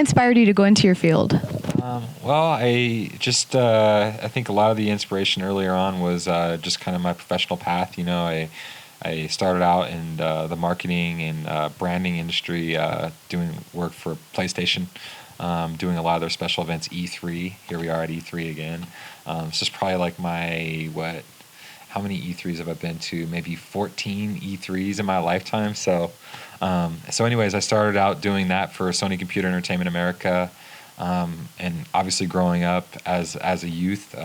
inspired you to go into your field? Well, I think a lot of the inspiration earlier on was just kind of my professional path. I started out in the marketing and branding industry, doing work for PlayStation, doing a lot of their special events, E3. Here we are at E3 again. This is probably like how many E3s have I been to? Maybe 14 E3s in my lifetime. So anyways, I started out doing that for Sony Computer Entertainment America. And obviously growing up as a youth,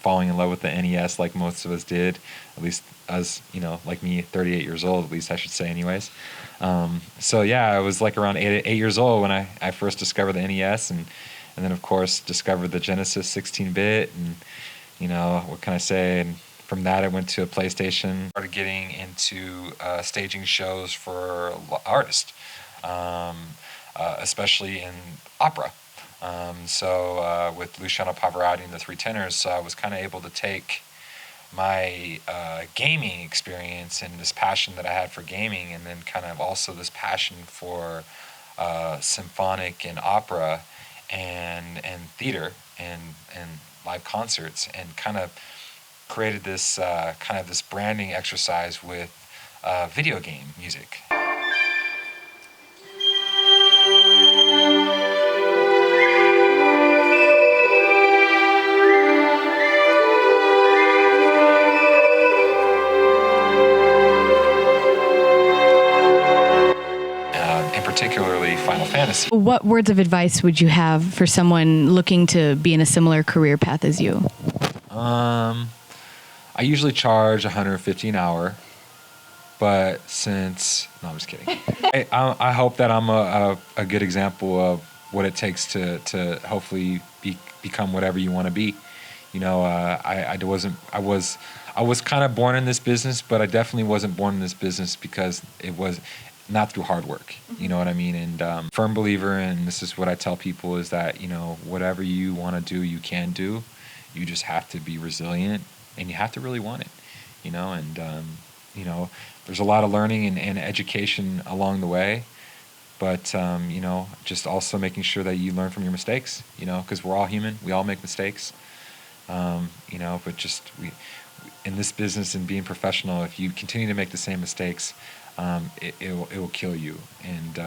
falling in love with the NES like most of us did, at least as, like me, 38 years old, at least I should say anyways. I was like around 8 years old when I first discovered the NES and then of course discovered the Genesis 16-bit and, what can I say? And from that I went to a PlayStation, started getting into staging shows for artists, especially in opera. With Luciano Pavarotti and the Three Tenors, so I was kind of able to take my gaming experience and this passion that I had for gaming, and then kind of also this passion for symphonic and opera and theater and live concerts, and kind of created this this branding exercise with video game music. Particularly Final Fantasy. What words of advice would you have for someone looking to be in a similar career path as you? I usually charge $150 an hour, but no, I'm just kidding. I hope that I'm a good example of what it takes to hopefully become whatever you want to be. I was kind of born in this business, but I definitely wasn't born in this business because it was not through hard work, you know what I mean? And firm believer, and this is what I tell people, is that, whatever you want to do, you can do. You just have to be resilient, and you have to really want it, and, there's a lot of learning and education along the way, but, just also making sure that you learn from your mistakes, because we're all human, we all make mistakes, but in this business and being professional, if you continue to make the same mistakes, it will kill you, and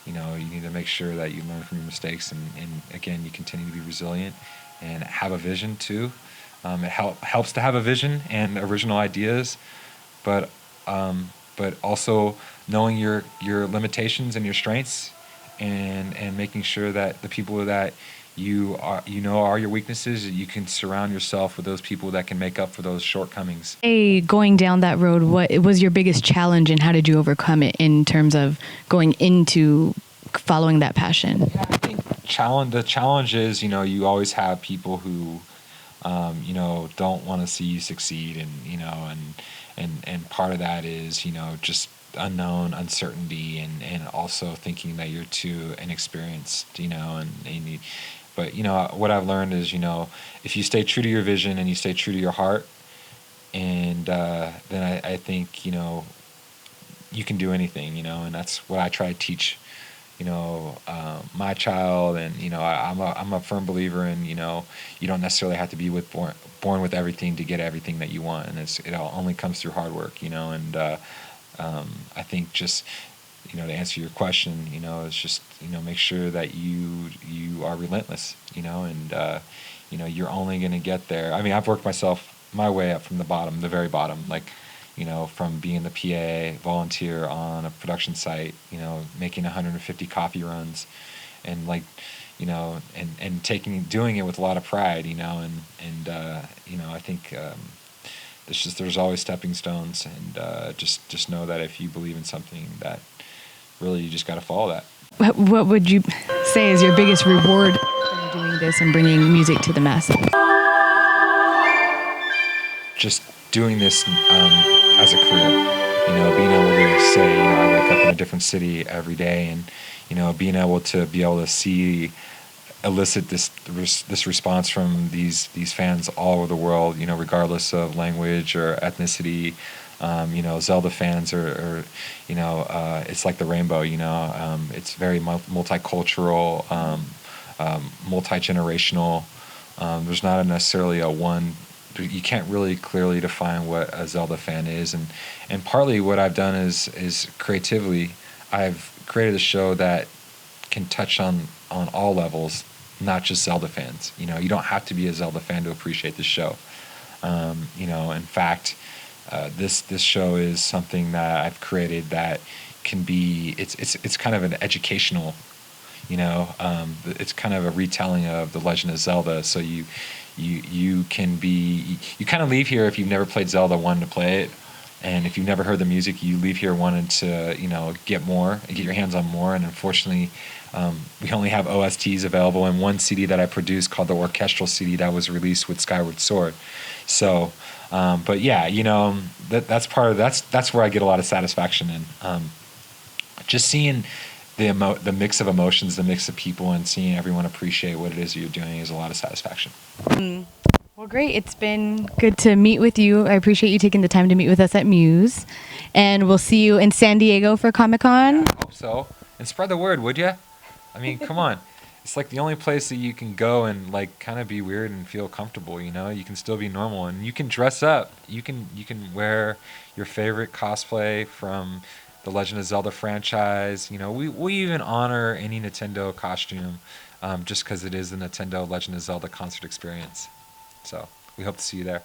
you need to make sure that you learn from your mistakes, and again, you continue to be resilient and have a vision too. It helps to have a vision and original ideas, but also knowing your limitations and your strengths, and making sure that the people that are your weaknesses, you can surround yourself with those people that can make up for those shortcomings. Hey, going down that road, what was your biggest challenge, and how did you overcome it in terms of going into following that passion? Yeah, I think the challenge is, you always have people who, don't want to see you succeed, and part of that is, just unknown, uncertainty, and also thinking that you're too inexperienced, but what I've learned is, if you stay true to your vision and you stay true to your heart, and then I think you can do anything, and that's what I try to teach my child, and I'm a firm believer in you don't necessarily have to be born with everything to get everything that you want, and it all only comes through hard work, and I think just to answer your question, it's just make sure that you are relentless, and you're only going to get there. I mean, I've worked my way up from the bottom, the very bottom, like from being the PA volunteer on a production site, making 150 coffee runs, and doing it with a lot of pride, and I think there's always stepping stones, and just know that if you believe in something, that really you just got to follow that. What would you say is your biggest reward from doing this and bringing music to the masses? Just doing this as a career, being able to say, I wake up in a different city every day, and being able to elicit this response from these fans all over the world, regardless of language or ethnicity, Zelda fans are it's like the rainbow. It's very multicultural, multi-generational. There's not necessarily a one. You can't really clearly define what a Zelda fan is, and partly what I've done is creatively, I've created a show that can touch on all levels, not just Zelda fans. You don't have to be a Zelda fan to appreciate the show. In fact, this show is something that I've created that can be it's kind of an educational, it's kind of a retelling of the Legend of Zelda. So you kind of leave here if you've never played Zelda wanting to play it, and if you've never heard the music, you leave here wanting to get more and get your hands on more. And unfortunately, we only have OSTs available in one CD that I produced called the orchestral CD that was released with Skyward Sword. So, but yeah, that's where I get a lot of satisfaction in. Just seeing the mix of emotions, the mix of people, and seeing everyone appreciate what it is you're doing is a lot of satisfaction. Well, great. It's been good to meet with you. I appreciate you taking the time to meet with us at Muse. And we'll see you in San Diego for Comic-Con. Yeah, I hope so. And spread the word, would you? I mean, come on. It's like the only place that you can go and like kind of be weird and feel comfortable, You can still be normal, and you can dress up. You can wear your favorite cosplay from the Legend of Zelda franchise. We even honor any Nintendo costume just because it is the Nintendo Legend of Zelda concert experience. So we hope to see you there.